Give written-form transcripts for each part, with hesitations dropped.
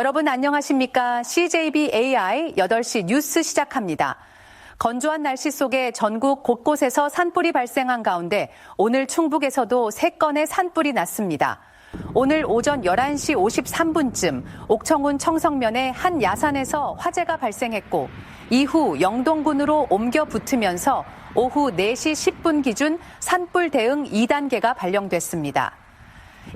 여러분 안녕하십니까? CJB AI 8시 뉴스 시작합니다. 건조한 날씨 속에 전국 곳곳에서 산불이 발생한 가운데 오늘 충북에서도 3건의 산불이 났습니다. 오늘 오전 11시 53분쯤 옥천군 청성면의 한 야산에서 화재가 발생했고 이후 영동군으로 옮겨 붙으면서 오후 4시 10분 기준 산불 대응 2단계가 발령됐습니다.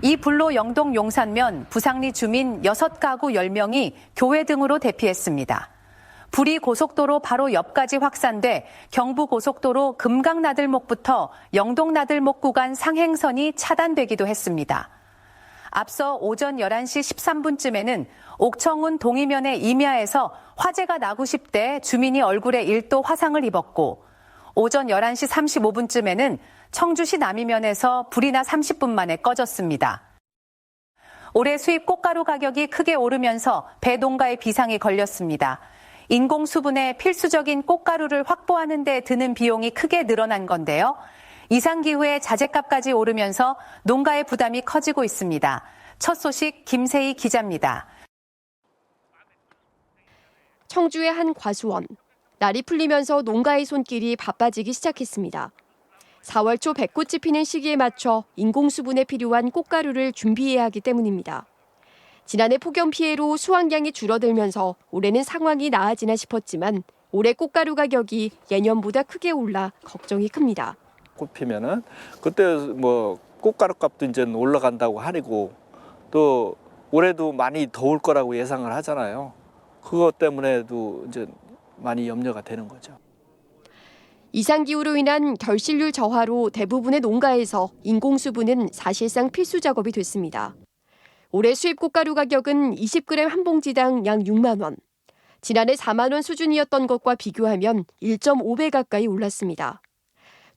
이 불로 영동 용산면 부상리 주민 6가구 10명이 교회 등으로 대피했습니다. 불이 고속도로 바로 옆까지 확산돼 경부고속도로 금강나들목부터 영동나들목 구간 상행선이 차단되기도 했습니다. 앞서 오전 11시 13분쯤에는 옥천군 동이면의 임야에서 화재가 나고 싶대 주민이 얼굴에 1도 화상을 입었고 오전 11시 35분쯤에는 청주시 남이면에서 불이 나 30분 만에 꺼졌습니다. 올해 수입 꽃가루 가격이 크게 오르면서 배농가에 비상이 걸렸습니다. 인공수분의 필수적인 꽃가루를 확보하는 데 드는 비용이 크게 늘어난 건데요. 이상기후에 자재값까지 오르면서 농가의 부담이 커지고 있습니다. 첫 소식 김세희 기자입니다. 청주의 한 과수원. 날이 풀리면서 농가의 손길이 바빠지기 시작했습니다. 4월 초 백꽃이 피는 시기에 맞춰 인공수분에 필요한 꽃가루를 준비해야 하기 때문입니다. 지난해 폭염 피해로 수확량이 줄어들면서 올해는 상황이 나아지나 싶었지만 올해 꽃가루 가격이 예년보다 크게 올라 걱정이 큽니다. 꽃 피면은 그때 뭐 꽃가루 값도 이제 올라간다고 하고 또 올해도 많이 더울 거라고 예상을 하잖아요. 그것 때문에도 이제 많이 염려가 되는 거죠. 이상기후로 인한 결실률 저하로 대부분의 농가에서 인공수분은 사실상 필수 작업이 됐습니다. 올해 수입 꽃가루 가격은 20g 한 봉지당 약 6만 원. 지난해 4만 원 수준이었던 것과 비교하면 1.5배 가까이 올랐습니다.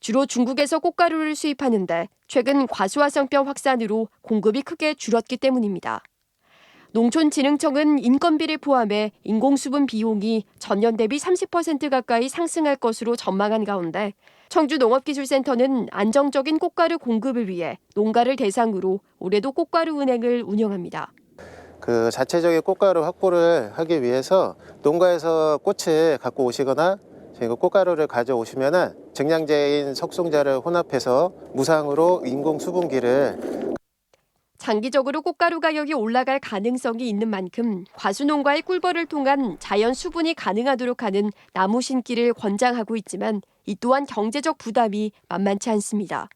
주로 중국에서 꽃가루를 수입하는데 최근 과수화성병 확산으로 공급이 크게 줄었기 때문입니다. 농촌진흥청은 인건비를 포함해 인공수분 비용이 전년 대비 30% 가까이 상승할 것으로 전망한 가운데 청주농업기술센터는 안정적인 꽃가루 공급을 위해 농가를 대상으로 올해도 꽃가루 은행을 운영합니다. 그 자체적인 꽃가루 확보를 하기 위해서 농가에서 꽃을 갖고 오시거나 저희가 꽃가루를 가져오시면은 증량제인 석송자를 혼합해서 무상으로 인공수분기를 장기적으로 꽃가루 가격이 올라갈 가능성이 있는 만큼 과수농가의 꿀벌을 통한 자연 수분이 가능하도록 하는 나무 심기를 권장하고 있지만 이 또한 경제적 부담이 만만치 않습니다.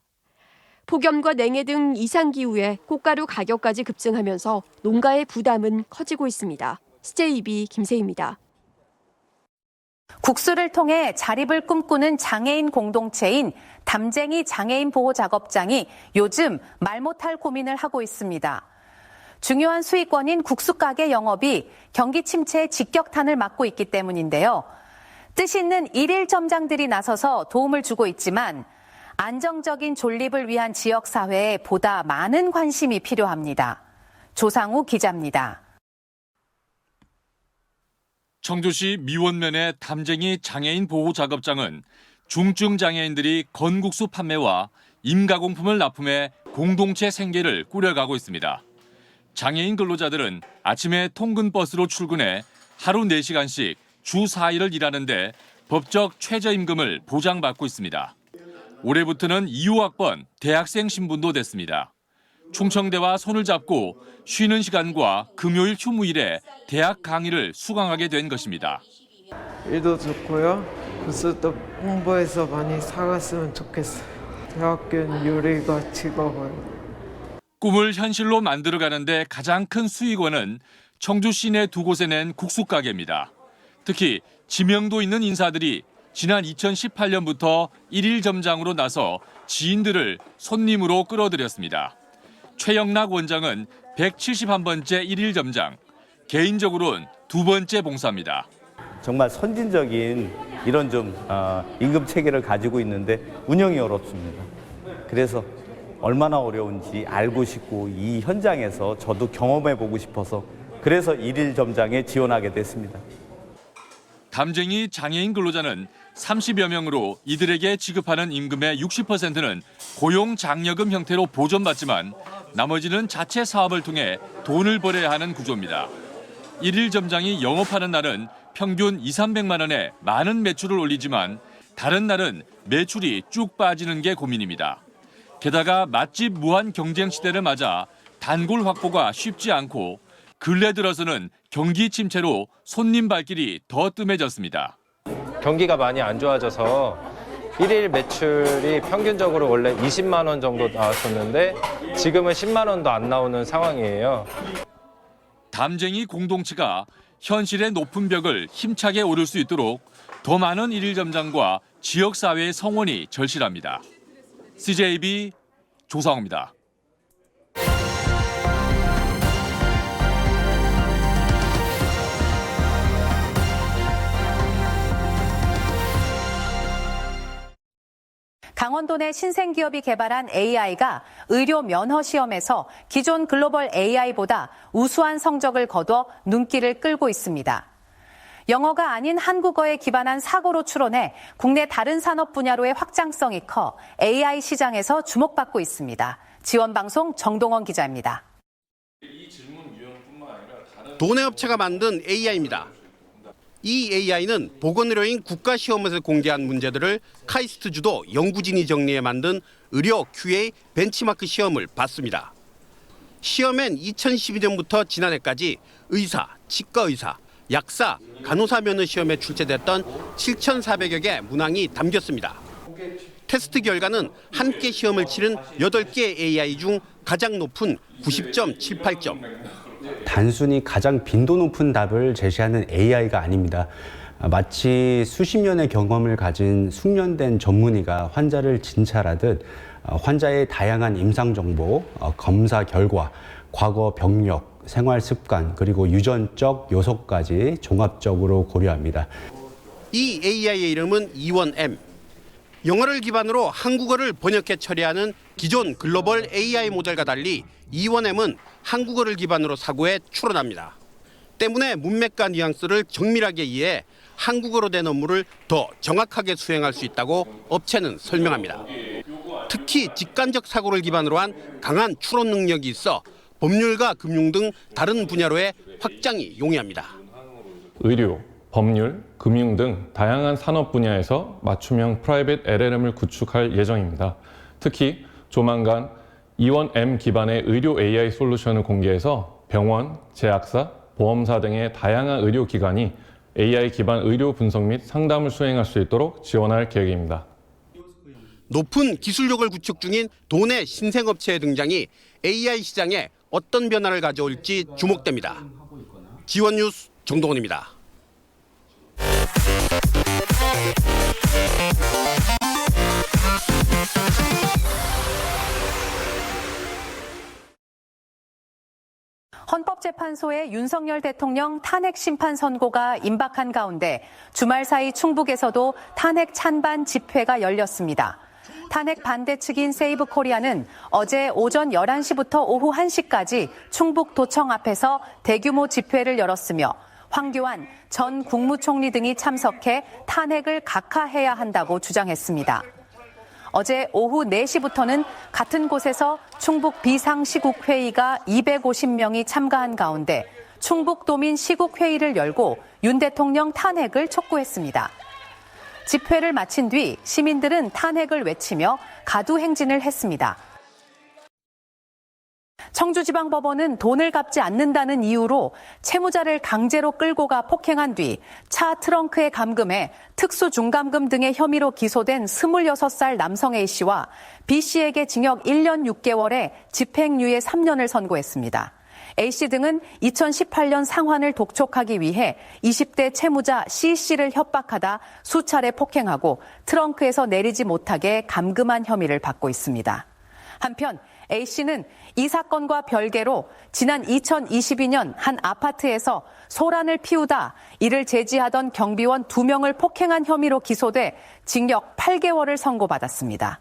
폭염과 냉해 등 이상기후에 꽃가루 가격까지 급증하면서 농가의 부담은 커지고 있습니다. CJB 김세희입니다. 국수를 통해 자립을 꿈꾸는 장애인 공동체인 담쟁이 장애인 보호작업장이 요즘 말 못할 고민을 하고 있습니다. 중요한 수익원인 국수가게 영업이 경기 침체의 직격탄을 맞고 있기 때문인데요. 뜻 있는 일일 점장들이 나서서 도움을 주고 있지만 안정적인 존립을 위한 지역사회에 보다 많은 관심이 필요합니다. 조상우 기자입니다. 청주시 미원면의 담쟁이 장애인 보호작업장은 중증 장애인들이 건국수 판매와 임가공품을 납품해 공동체 생계를 꾸려가고 있습니다. 장애인 근로자들은 아침에 통근버스로 출근해 하루 4시간씩 주 4일을 일하는데 법적 최저임금을 보장받고 있습니다. 올해부터는 2호학번 대학생 신분도 됐습니다. 충청대와 손을 잡고 쉬는 시간과 금요일 휴무일에 대학 강의를 수강하게 된 것입니다. 일도 좋고요. 국수도 홍보해서 많이 사갔으면 좋겠어요. 대학교는 요리가 즐거워요. 꿈을 현실로 만들어가는데 가장 큰 수익원은 청주 시내 2곳에 낸 국수가게입니다. 특히 지명도 있는 인사들이 지난 2018년부터 일일 점장으로 나서 지인들을 손님으로 끌어들였습니다. 최영락 원장은 171번째 일일 점장, 개인적으로는 2번째 봉사입니다. 정말 선진적인 이런 좀 임금 체계를 가지고 있는데 운영이 어렵습니다. 그래서 얼마나 어려운지 알고 싶고 이 현장에서 저도 경험해 보고 싶어서 그래서 일일 점장에 지원하게 됐습니다. 담쟁이 장애인 근로자는 30여 명으로 이들에게 지급하는 임금의 60%는 고용 장려금 형태로 보전받지만 나머지는 자체 사업을 통해 돈을 벌여야 하는 구조입니다. 일일 점장이 영업하는 날은 평균 200~300만 원의 많은 매출을 올리지만 다른 날은 매출이 쭉 빠지는 게 고민입니다. 게다가 맛집 무한 경쟁 시대를 맞아 단골 확보가 쉽지 않고 근래 들어서는 경기 침체로 손님 발길이 더 뜸해졌습니다. 경기가 많이 안 좋아져서 일일 매출이 평균적으로 원래 20만 원 정도 나왔었는데 지금은 10만 원도 안 나오는 상황이에요. 담쟁이 공동체가 현실의 높은 벽을 힘차게 오를 수 있도록 더 많은 일일 점장과 지역사회의 성원이 절실합니다. CJB 조상우입니다. 강원도 내 신생기업이 개발한 AI가 의료 면허 시험에서 기존 글로벌 AI보다 우수한 성적을 거둬 눈길을 끌고 있습니다. 영어가 아닌 한국어에 기반한 사고로 추론해 국내 다른 산업 분야로의 확장성이 커 AI 시장에서 주목받고 있습니다. 지원방송 정동원 기자입니다. 도내 업체가 만든 AI입니다. 이 AI는 보건의료인 국가시험에서 공개한 문제들을 카이스트주도 연구진이 정리해 만든 의료 QA 벤치마크 시험을 봤습니다. 시험엔 2012년부터 지난해까지 의사, 치과의사, 약사, 간호사 면허 시험에 출제됐던 7,400여 개 문항이 담겼습니다. 테스트 결과는 함께 시험을 치른 8개 AI 중 가장 높은 90.78점. 단순히 가장 빈도 높은 답을 제시하는 AI가 아닙니다. 마치 수십 년의 경험을 가진 숙련된 전문의가 환자를 진찰하듯 환자의 다양한 임상 정보, 검사 결과, 과거 병력, 생활 습관, 그리고 유전적 요소까지 종합적으로 고려합니다. 이 AI의 이름은 E1M. 영어를 기반으로 한국어를 번역해 처리하는 기존 글로벌 AI 모델과 달리 E1M은 한국어를 기반으로 사고에 추론합니다. 때문에 문맥과 뉘앙스를 정밀하게 이해해 한국어로 된 업무를 더 정확하게 수행할 수 있다고 업체는 설명합니다. 특히 직관적 사고를 기반으로 한 강한 추론 능력이 있어 법률과 금융 등 다른 분야로의 확장이 용이합니다. 의료, 법률, 금융 등 다양한 산업 분야에서 맞춤형 프라이빗 LLM을 구축할 예정입니다. 특히 조만간 E1M 기반의 의료 AI 솔루션을 공개해서 병원, 제약사, 보험사 등의 다양한 의료기관이 AI 기반 의료 분석 및 상담을 수행할 수 있도록 지원할 계획입니다. 높은 기술력을 구축 중인 도내 신생업체의 등장이 AI 시장에 어떤 변화를 가져올지 주목됩니다. 지원 뉴스 정동원입니다. 헌법재판소의 윤석열 대통령 탄핵 심판 선고가 임박한 가운데 주말 사이 충북에서도 탄핵 찬반 집회가 열렸습니다. 탄핵 반대 측인 세이브코리아는 어제 오전 11시부터 오후 1시까지 충북도청 앞에서 대규모 집회를 열었으며 황교안 전 국무총리 등이 참석해 탄핵을 각하해야 한다고 주장했습니다. 어제 오후 4시부터는 같은 곳에서 충북 비상시국회의가 250명이 참가한 가운데 충북도민 시국회의를 열고 윤 대통령 탄핵을 촉구했습니다. 집회를 마친 뒤 시민들은 탄핵을 외치며 가두행진을 했습니다. 청주지방법원은 돈을 갚지 않는다는 이유로 채무자를 강제로 끌고 가 폭행한 뒤 차 트렁크에 감금해 특수중감금 등의 혐의로 기소된 26살 남성 A씨와 B씨에게 징역 1년 6개월에 집행유예 3년을 선고했습니다. A씨 등은 2018년 상환을 독촉하기 위해 20대 채무자 C씨를 협박하다 수차례 폭행하고 트렁크에서 내리지 못하게 감금한 혐의를 받고 있습니다. 한편 A씨는 이 사건과 별개로 지난 2022년 한 아파트에서 소란을 피우다 이를 제지하던 경비원 2명을 폭행한 혐의로 기소돼 징역 8개월을 선고받았습니다.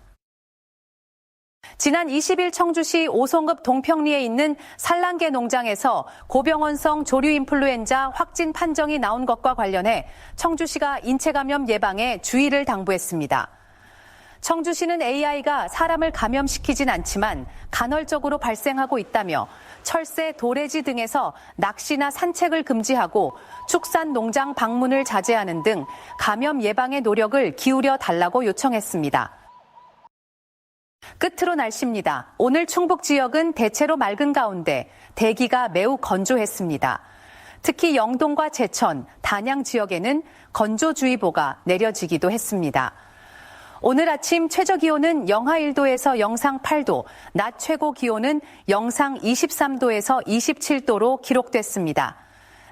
지난 20일 청주시 오송읍 동평리에 있는 산란개 농장에서 고병원성 조류 인플루엔자 확진 판정이 나온 것과 관련해 청주시가 인체감염 예방에 주의를 당부했습니다. 청주시는 AI가 사람을 감염시키진 않지만 간헐적으로 발생하고 있다며 철새, 도래지 등에서 낚시나 산책을 금지하고 축산 농장 방문을 자제하는 등 감염 예방의 노력을 기울여 달라고 요청했습니다. 끝으로 날씨입니다. 오늘 충북 지역은 대체로 맑은 가운데 대기가 매우 건조했습니다. 특히 영동과 제천, 단양 지역에는 건조주의보가 내려지기도 했습니다. 오늘 아침 최저기온은 영하 1도에서 영상 8도, 낮 최고 기온은 영상 23도에서 27도로 기록됐습니다.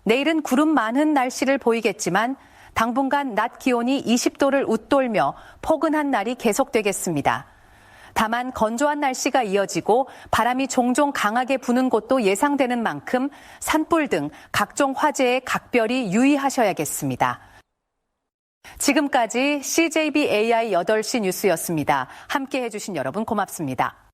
내일은 구름 많은 날씨를 보이겠지만 당분간 낮 기온이 20도를 웃돌며 포근한 날이 계속되겠습니다. 다만 건조한 날씨가 이어지고 바람이 종종 강하게 부는 곳도 예상되는 만큼 산불 등 각종 화재에 각별히 유의하셔야겠습니다. 지금까지 CJB AI 8시 뉴스였습니다. 함께해 주신 여러분 고맙습니다.